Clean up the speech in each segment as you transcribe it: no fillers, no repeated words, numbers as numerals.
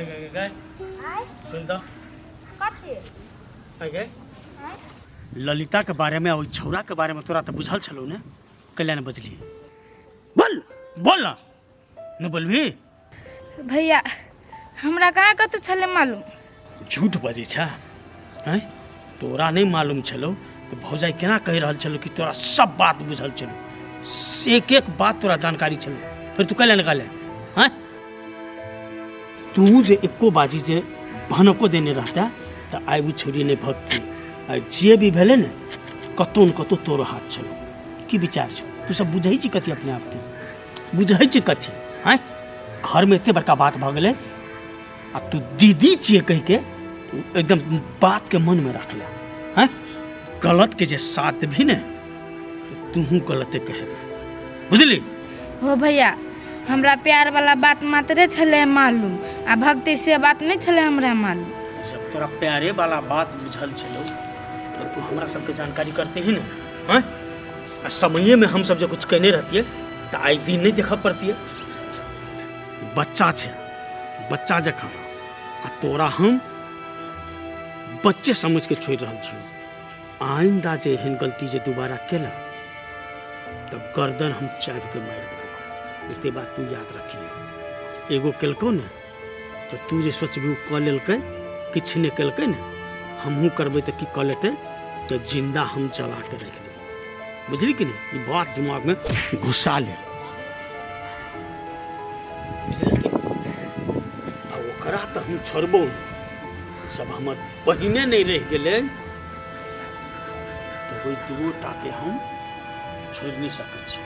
गए सुन तो ललिता के बारे में और छौरा के बारे में तोरा तो बुझल छलो ने कल्याण बजली बोल बोल ना न बोलबी भैया हमरा कहाँ कतौ छले मालूम। झूठ बजे छा हैं तोरा नहीं मालूम छलो तो भौजाई केना कह रहल छलो कि तोरा सब बात बुझल छलो एक एक बात तोरा जानकारी छलो फिर तू कल्याण निकाले हैं तू जे एको बाजी जे भनको देने रहता तो आई वो छोरी नहीं भगती आ जे भी भेले ने कतौ न कतौ तोरो हाथ छलो की विचार छो तू सब बुझै छी कथी अपने आप के बुझै छी कथी हैं घर में इतने बड़का बात भ गेले आ तू दीदी छिए कह के एकदम बात के मन में रख ले हैं गलत के जे साथ भी ने तो तू गलते कहे बुझली हो भैया हमरा प्यार वाला बात मात्रे छले मालूम आ भक्ति से बात नहीं छले हमरा मालूम। जब तोरा प्यारे वाला बात बुझल छलो तो तू हमरा सबके जानकारी करते ही ना हैं आ समय में हम सब जो कुछ कहने रहती है तो आई दिन नहीं देखा पड़ती है बच्चा छे बच्चा जखा आ तोरा हम बच्चे समझ के छोड़ रहल छियो आइंदा जे एहन गलती जे दोबारा केला तो गर्दन हम चाबी के मार देबो एते बात तू याद रखिए एगो केलको ने तो तू जे सोचबी उ क लेलकै किछ ने केलकै ने हमहू करबै तो की क लेतै तो जिंदा हम जला के रख देबै बुझली कि नहीं ये बात दिमाग में घुसा ले ओकरा तो हम छोड़बो सब हमर बहिने नहीं रह गेले तो कोई दूटा के हम छोड़ नहीं सकै छी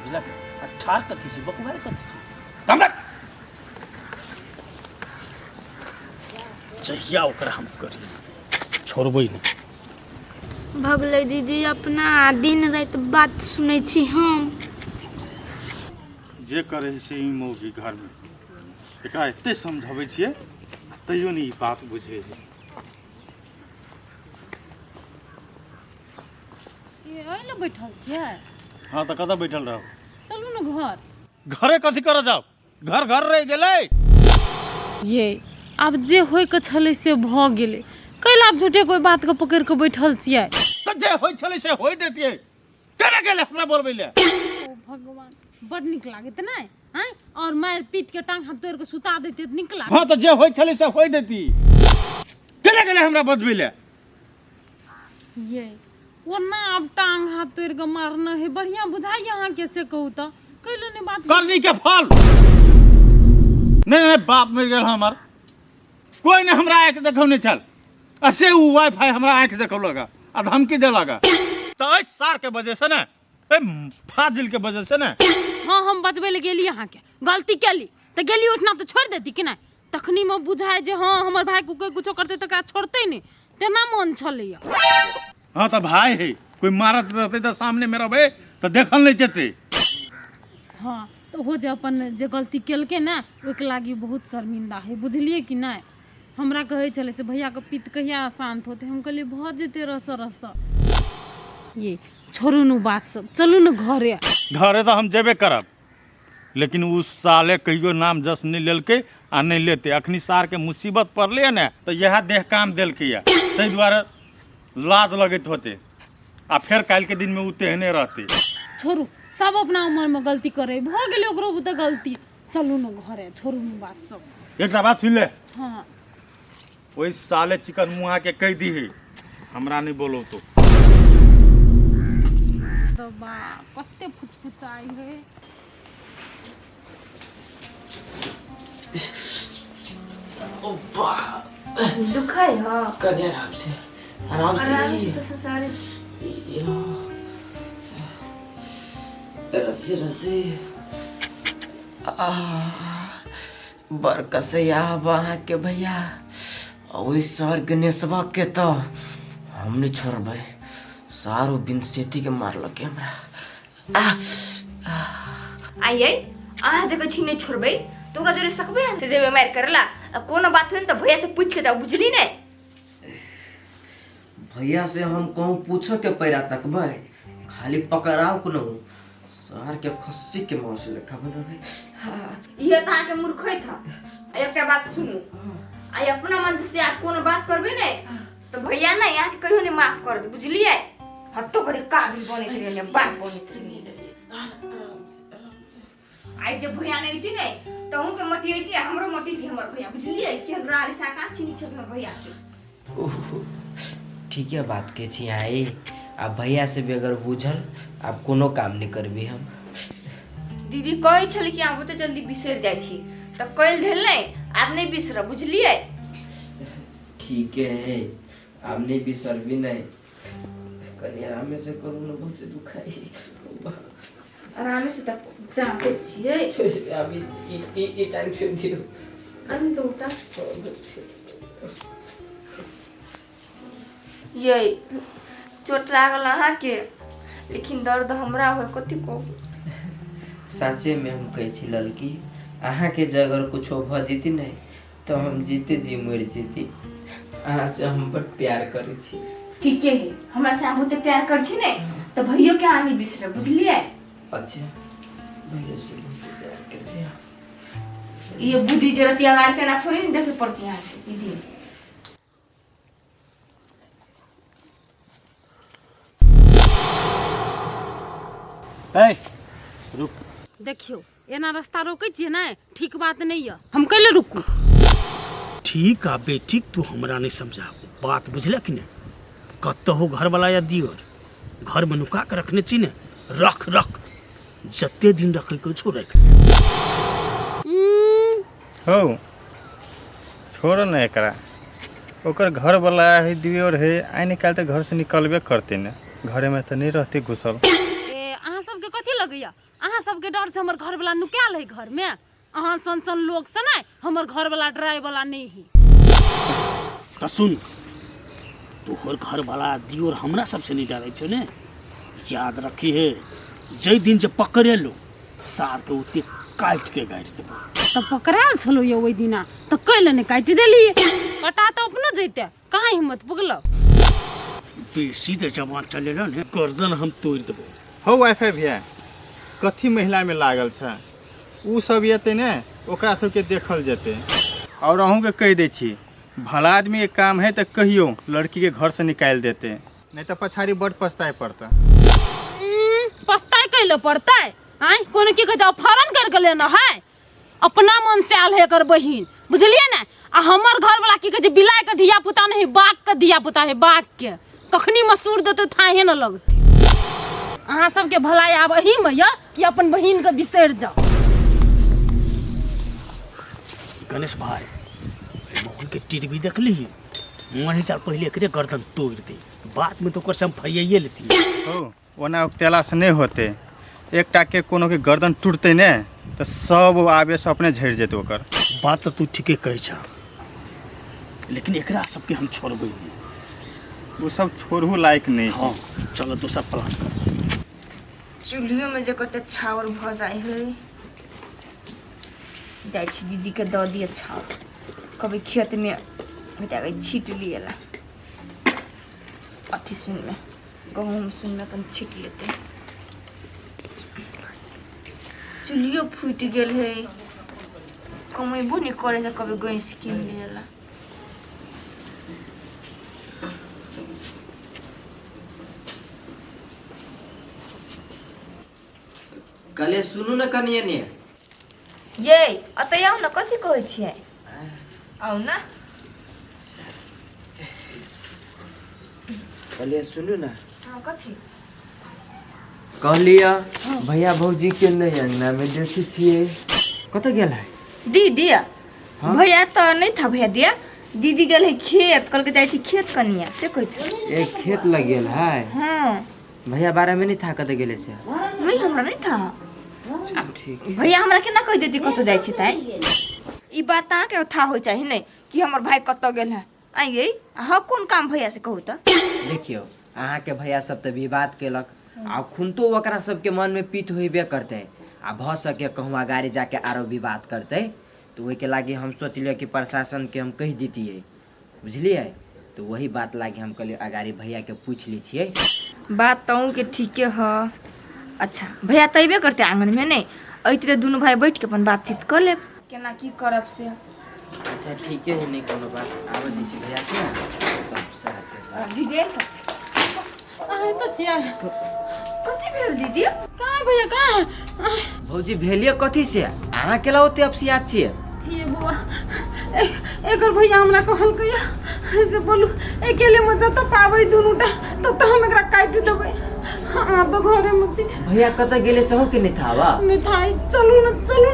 बुझला अठार कथी छी बकुवार कथी छी काम कर जहिया ओकरा हम करी छोड़बै नहीं भगले दीदी अपना दिन रात बात सुनै छी हम जे करे छै ई मौगी घर में एकरा एते समझाबै छियै तैयो नहीं बात बुझे छै ये ओइले बैठल छियै हां त कतऽ बैठल रहौ चलू न घर घरे कथी कर जाओ घर घर रह गेलै ये अब जे होय के छले से भ गेलै कैला आप झूठे कोई बात के पकड़ के बैठल छियै त जे होय छले से होय देतियै केना गेले हमरा बोलबै ले ओ भगवान बड़ निक लागत नै हैं और मार पीट के टांग हाथ तोड़ के सुता देते त निक लागत हां त जे होय छले से होय देती केना गेले हमरा बदबै ले ये वो ना अब टांग हाथ तोड़ के मारना है बढ़िया बुझाई यहां के से कहू त कैले ने बात करनी के फल नहीं बाप मर गेल हमर कोई ने हमरा आके देखौ नहीं चल असे उ वाईफाई हमरा आके देखौ लगा आ धमकी दे लगा तो इस सार के वजह से ना ए फाजिल के वजह से ना हां हम बचबै ले गेली यहां के गलती केली त गेली उठना तो छोड़ देती कि नहीं तखनी में बुझाए जे हां हमर भाई को कोई कुछो करते त का छोड़ते नहीं तेना मन छलैया हां त भाई है कोई मारत रहते तो सामने में रहबे तो देखल नहीं जेते हाँ तो हो जे अपन जे गलती केलके ना ओके लागी बहुत शर्मिंदा है बुझलिए कि नहीं हमरा कहे चले से भैया के पित्त कहिया शांत होते हम कहलिए भ जेते रस रस ये छोड़ू न बात सब चलू न घरे घरे तो हम जेबे करब लेकिन उस साले कहियो नाम जस नहीं लेलके आ नहीं लेते अखनी सार के मुसीबत पड़ले ना तो यह देह काम देलके या तै द्वारा लाज लगत होते आ फिर काल के दिन में उ तेहने रहते छोड़ू सब अपना उम्र में गलती करे भ गेले ओकरो बुते गलती चलू न घरे छोड़ू न बात सब एकटा बात सुन ले हाँ ओई साले चिकन मुहा के कह दी है हमरा नहीं बोलो तो दबा कत्ते फुचफुचाई है ओ बा दुखाई हां कर आराम से आराम से तो सारे रसे रसे बरकसैया वहाँ के भैया वही सर गणेशवा के तो हम नहीं छोड़बै सारो बिंद सेती के मारलक हमरा आइए अहाँ जगह छी नहीं छोड़बै तो ओकरा जोरे सकबै से जेबे मार करला कोनो बात होन त भैया से पूछ के जाओ बुझली नै भैया से हम कहूँ पूछ के पैरा तकबै खाली पकड़ाओ को शहर के खस्सी के मांस लेखा बनबे। ये तो आके मूर्ख था। एक बात सुनू, आई अपना मन से आप कोनो बात करबे ने तो भैया ना यहाँ के कहियो ने माफ कर दे, बुझलिए? हट्टो करे काबिल बने के लिए बात बने के लिए। आई जब भैया नहीं थी ने तो हूं के मटी आई थी, हमरो मटी थी हमर भैया, बुझलिए? कि हमरा रे साका चिनी छब हमर भैया के। ठीक है बात के छी आई। अब भैया से भी अगर बुझल अब कोनो काम नहीं करबी हम। दीदी कहै छल कि आबो त जल्दी बिसर जाइ छी, त कइल धेल नै आब नहीं बिसर, बुझलिए? ठीक है अब नहीं बिसरबी नहीं। कनी आराम से करू न, बहुत दुखाई। आराम से तक जाते छिए। अभी ई टाइम छोड़ दियो। अन तो उठा ये चोट लागल अहाँ के, लेकिन दर्द हमरा हो कथी को। साँचे में हम कहे छी लड़की, अहाँ के जगह कुछ भ जीती नहीं तो हम जीते जी मर जीती। अहाँ से हम बड़ प्यार करे छी। ठीक है, हमरा से बहुत प्यार कर छी ने तो भइयो के आनी बिसर, बुझलिए? अच्छा भैया से बहुत प्यार कर लिया। ये बुद्धि जरूरत अगाड़ते ना थोड़ी नहीं देखे पड़ती है दीदी। रुक। देखियो एना रास्ता रोकै छियै ने, ठीक बात नहीं है। हम कैले रुकू? ठीक आ बेटी, तू हमरा नहीं समझा बात, बुझल कि नहीं? कतहु घर वाला या दियर घर में नुका के रखने छी ने, रख रख जते दिन रखे को छोड़ रख। हो छोड़ न एकरा, ओकर घर वाला है दियोर है, आइ निकाल तो घर से निकलबे करते न, घरे में तो नहीं रहती घुसल। अहाँ सबके कथी लगैया? अहाँ सबके डर से हमर घर वाला नुकायल है घर में। अहाँ सन सन लोग से ना हमर घर वाला डराय वाला नहीं है। तो सुन, तोहर घर वाला दियोर हमरा सबसे नहीं डरे छे ने, याद रखी है। जै दिन जे पकड़े लो सार के उते काट के गाड़ देबो। तो पकड़ाल छलो ये ओइ दिना तो कैले ने काट देलिए। कटा तो अपनो जैते, कहाँ हिम्मत पुगलो? बेसी दे जवान चले ने गर्दन हम तोड़ देबो। हो वाईफाई भैया कथी महिला में लागल छ, उ सब येते ने ओकरा सबके देखल जेते। और अहूँ के कह दे छी, भला आदमी के काम है तो कहियो लड़की के घर से निकाल देते, नहीं तो पछाड़ी बड़ पछताए पड़ता। पछताए कैले पड़ता है? आई कोनो की जाओ फरन कर के लेना है, अपना मन से आल है कर बहिन, बुझलिए ना? आ हमर घर वाला की कहे बिलाय के धिया पुता नहीं, बाघ के धिया पुता है, बाघ के कखनी मसूर देते थाहे न लगती। अहाँ सबके भलाई आब अही में या कि अपन बहिन के बिसर जाओ। गणेश भाई मोहन के टीवी देख ली, मोहन चल पहले एकरे गर्दन तोड़ दे, बाद में तो ओकर से हम फैयाइए लेती। हो ओना उकतेला से नहीं होते, एकटा के कोनो के गर्दन टूटते ने तो सब आबे से अपने झड़ जेते ओकर। बात तो तू ठीके कहे छ, लेकिन एकरा सबके हम छोड़बै। वो सब छोड़ू लायक नहीं। हाँ चलो दोसर प्लान कर। चूल्हियों में जे कते छावर भ जाए है, जाइ छी दीदी के द दिए छावर, कभी खेत में बेटा के छीट लिएला, अथी सुन में गहूम सुन में अपन छीट लेते। चूल्हियो फूट गेल है, कमेबो नहीं करे से कभी गैस कीन लिएला। कले सुनू न कनिए ने, ये अतै आउ न, कथी कहै छियै? आउ न। कले सुनू न। हाँ कथी? कहलिया भैया भौजी के नहीं अंगना में देखी छिए, कत गेल है? दीदी भैया तो नहीं था, भैया दिया दीदी गेल है खेत, कल के जाइ छी खेत कनिया से कहै छै। एक खेत लग गेल है। हाँ भैया बारे में नहीं था कत गेले से? नहीं हमरा नहीं था। ठीक भैया हमरा केना कह देती कत जाइ छै ताई? ई बात अहाँ के था हो चाही नहीं कि हमर भाई कत गेल है। आइए हाँ कौन काम भैया से कहू त? देखियो अहाँ के भैया सब तो विवाद केलक, आ खुनतो ओकरा सबके मन में पीत होइबे करते, आ भ सके कहूँ गाड़ी जाके आरो विवाद करते, तो वही के लागी हम सोचलिए कि प्रशासन के हम कह दीतिए, बुझलिए? तो वही बात लागी हम कहलिए अगाड़ी भैया के पूछ ली छिए। बात तो के ठीके ह, अच्छा भैया तो अबे करते आंगन में नहीं अते दोनों भाई बैठ के अपन बातचीत कर ले केना की करब से। अच्छा ठीक है नहीं कोनो बात आवे दी छी भैया के तब से आते। दीदी आए तो चिया कथी भेल दीदी? कहाँ भैया कहाँ? भौजी भेलिए कथी से अहाँ केला होते अब से याद छिए? ये बुआ एकर भैया हमरा कहल कया ऐसे बोलू अकेले में जत पाबै दुनुटा तो हम एकरा काट देबै। हां तो घरे में छी भैया कत गेले सहु के नहीं था वा नहीं थाई चलू न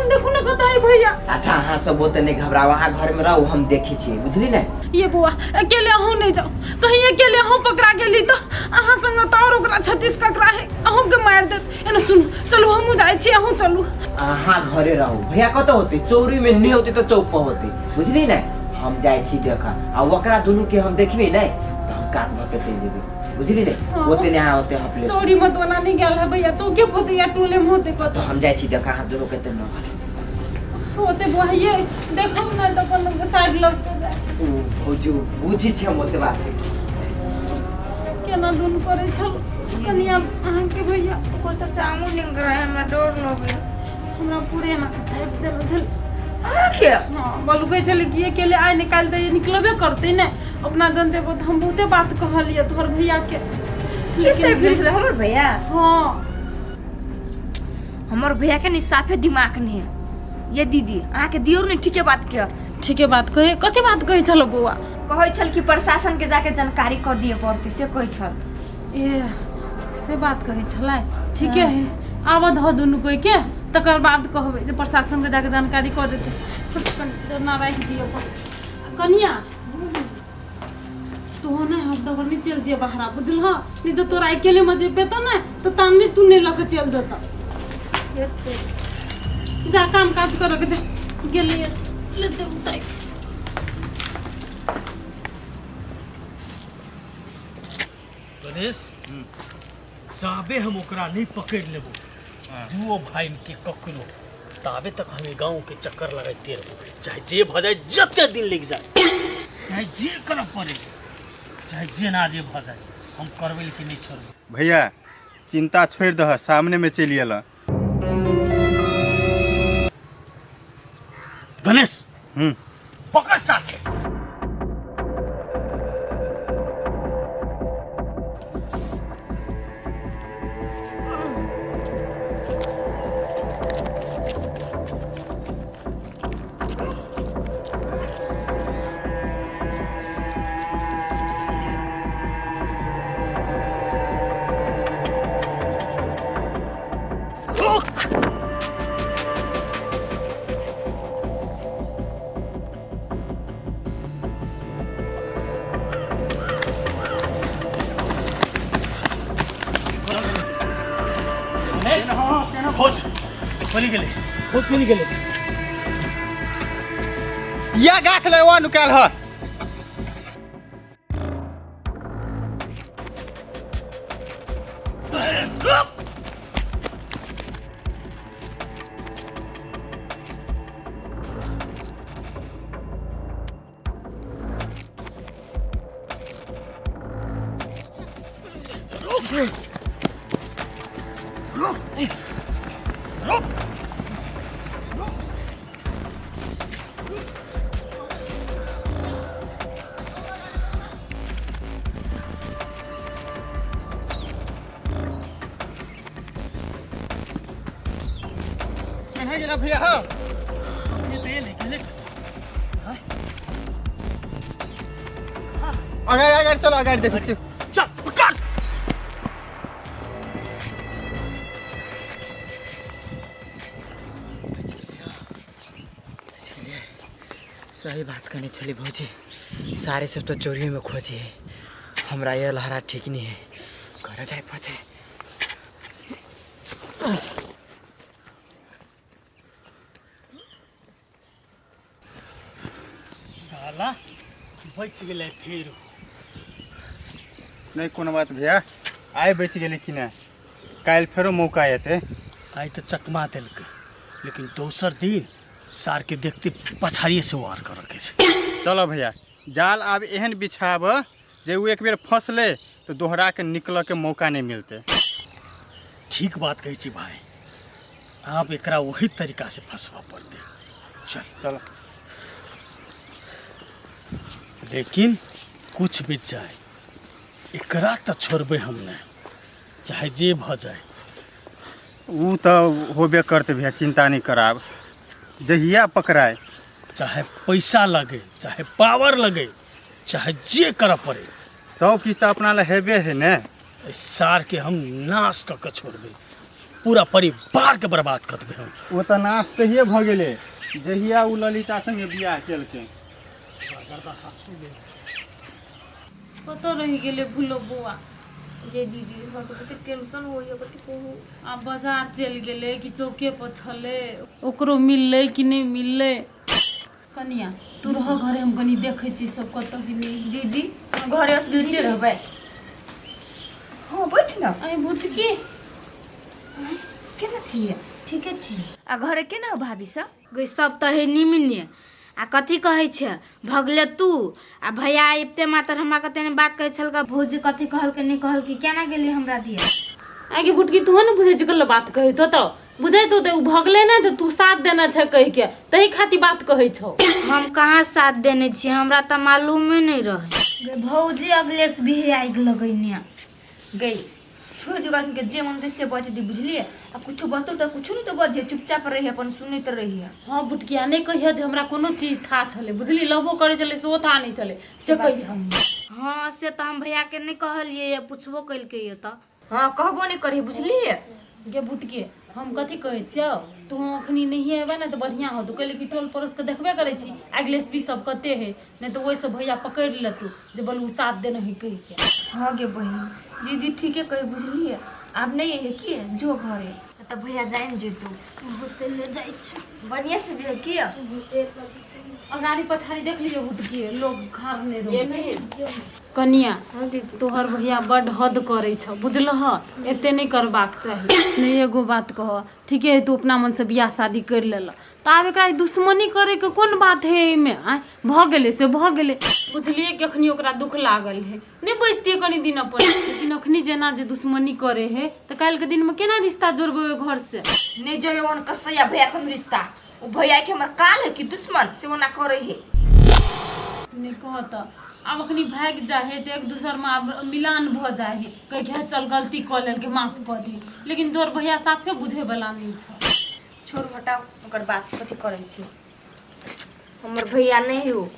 देखू न कत है भैया। अच्छा अहाँ सब ओते नहीं घबराओ अहाँ घर में रहो हम देखी छी बुझली ने। ये बुआ अकेले अहूँ नहीं जाओ कहीं अकेले अहूँ पकड़ा गेली तो अहाँ संग तो और ओकरा 36 ककरा है अहूँ के मार देत। एने सुन चलू हमहू जाय छी अहूँ चलू। अहाँ घरे रहो भैया कत होते चौरी में नहीं होते तो चौक पर होते बुझली ने। हम जाय छी देखा आ ओकरा दुनु के हम देखबे नहीं तो हम काट भर के चल जेबे बुझली ने। ओते ने अहाँ ओते हपले चोरी मत वाला नहीं गेल है भैया चौके पोते या टोले में होते तो कत हम जाय छी देखा हाथ दुनु के ते न होते बुआ ये देखो ना तो अपन साइड लग तो जाए भौजी बुझी छी हम ओते बात केना दुन करे छल कनिया अहाँ के भैया को तो चामू निंग रहा है हमरा डर लगे हमरा पूरे ना चाप दे छल। आखे हां बोलू कहे चले कि अकेले आए निकाल दे निकलबे करते ने अपना जनते बहुत हम बहुते बात कहलिए तोहर भैया के के चाप भेल छले हमर भैया? हां हमर भैया के निसाफे दिमाग नहीं है ये दीदी अहाँ के दियोर ने ठीके बात किया। ठीके बात कहे कथि बात कहे चलो बुआ? कहै छल कि प्रशासन के जाके जानकारी क दिए पड़ती से कहै छल। ए से बात करे छलै ठीके है आब ध दुनु कोई के तकर बाद कहबे जे प्रशासन के जाके जानकारी क देते जना राख दियो कनिया तो ना हम दबर में चल जे बाहर बुझल ह नहीं तो तोरा अकेले में जेबे तो ना तो तामने तू ने लके चल देता जा काम काज कर के जा गेलिए लेते उताई। गणेश जाबे हम ओकरा नहीं पकड़ लेबो दुओ भाई के ककरो ताबे तक हमें गांव के चक्कर लगाते रहो चाहे जे भ जाए जते दिन लग जाए चाहे जे करब पड़े चाहे जे ना जे भ जाए हम करबे लेकिन नहीं छोड़बे। भैया चिंता छोड़ दह सामने में चली अला। गणेश पकड़ साथे खोज खोली गेले खोज खोली गेले या गाछ ले वा नुकाल ह गेला भैया हो ये तेल निकले अगाडि अगाडि चलो अगाडि देखो चल पकड़ सही बात करने चली भौजी सारे सब तो चोरी में खोजी है हमरा ये लहरा ठीक नहीं है घर जाए पते साला बच गेले फिर नहीं कोनो बात भैया आइ बच गेली कि ना काल फेरो मौका एते आई तो चकमा देलकै लेकिन दोसर दिन सार के देखते पछाड़िए से वार कर के चलो भैया जाल आब एहन बिछाब जे वो एक बेर फंसले तो दोहरा के निकल के मौका नहीं मिलते। ठीक बात कही छी भाई। आप एकरा वही तरीका से फंसवा पड़ते। चल चलो लेकिन कुछ भी जाए एकरा तो छोड़बे हम नहीं, चाहे जे भ जाए। वो तो होबे करते भैया, चिंता नहीं कराब। जहिया पकड़ाए चाहे पैसा लगे, चाहे पावर लगे, चाहे जे कर पड़े, सब किछ तो अपना ला हेबे है ने। इस सार के हम नाश कऽ छोड़बे, पूरा परिवार के बर्बाद कर देबे हम। वो तो नाश कहिए भ गेले जहिया उ ललिता संगे बियाह केलकै। कतऽ रहि गेलै भूलो बौआ? ये दीदी हमरा तो कते टेंशन होइए, कते कहू। आ बाजार चलि गेलै कि चौके पर छलै, ओकरो मिललै कि नहीं मिललै? कनिया तू रह घरे, हम कनी देखै छी सब कतऽ गेलै। दीदी घरे असगरते रहबै? हाँ बैठ ना। आई भुटकी केना छियै? ठीके छी। आ घरे केना हो भाभी सब? गई सब तो है निमिने। आ कथी कहै छै भगले तू आ भैया एते मात्र हमरा कते ने बात कहै छलका, भौजी कथी कहलकै नहीं कहलकै, केना गेली हमरा दिया? आगे भुटकी तू ने बुझै छी गल्ला बात कहै तो बुझै तो उ भगले ना तो तू साथ देना छै कह के, तही खातिर बात कहै छौ। हम कहाँ साथ देने छी, हमरा तो मालूमे नहीं रहे। भौजी अगले से भी आगि लगैनिया गई छोड़ दियो के जे मन से बच दी, बुझलिए? आ कुछ बतो तो कुछ नहीं तो बजे, चुपचाप रही अपन सुनैत रही। हाँ बुटकिया नहीं कहिया जे हमरा कोनो चीज था छले, बुझली? लबो करे चले से था नहीं चले से कहिया हम। हाँ से तो हम भैया के नहीं कहलिए, पूछबो कइलके ये तो। हाँ कहबो नहीं करी, बुझलिए? गे बुटके हम कथी कहै छियौ, तू अखनी नहीं एबे ना तो बढ़िया हो। तू कहले कि टोल पड़ोस के देखबे करे छी अगलेस भी सब कते है, नहीं तो वही सब भैया पकड़ ले तू जे बोलू साथ देना है कह के। हाँ गे बहन, दीदी ठीके कही, बुझलिए? आप नहीं है कि जो घरे तो भैया जाइन जेतू ले जाइ छी बढ़िया से जे कि अगाड़ी पछाड़ी देख लियो बुटके लोग खार ने रो। कनिया हाँ दीदी तोहर भैया बड हद करे छ, बुझलह? एते नहीं करबाक चाही। नहीं एगो बात कह, ठीक है तू अपना मन से बियाह शादी कर लेल, तो आब एकरा दुश्मनी करे के कोन बात है एमे? भ गेले से भ गेले, बुझलिए? कि अखनी ओकरा दुख लागल है, नहीं बचतिए कनी दिन अपन। लेकिन अखनी जेना जे दुश्मनी करे है तो काल्हि के दिन में केना रिश्ता जोड़बे घर से? नहीं जबे वन कसैया भैया सम रिश्ता, वो भैया के हमर काल है कि दुश्मन से ओना करे है। नहीं कहत अब अखनी भाग जाए है तो एक दूसर में अब मिलान भ जाए है, कह चल गलती क लेल के माफ क दी, लेकिन तोर भैया साफे बुझे वाला नहीं छ। छोड़ हटाओ ओकर बात, कथी करे छी? हमर भैया नहीं हो,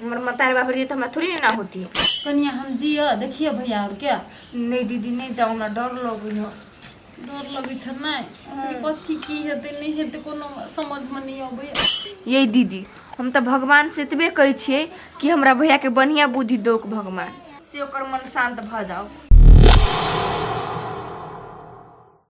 हमर मतारी बाप रही तो हमरा थोड़ी ना होती। कनिया हम जिया देखिए भैया और क्या? नहीं दीदी नहीं जाओ, हमरा डर लगे हो। डर लगे छ नहीं कथी की हेते नहीं हेते कोनो समझ में नहीं आबे। यही दीदी हम तो भगवान से एतबे कहै छियै कि हमरा भैया के बढ़िया बुद्धि दो भगवान, से ओकर मन शांत भ जाओ।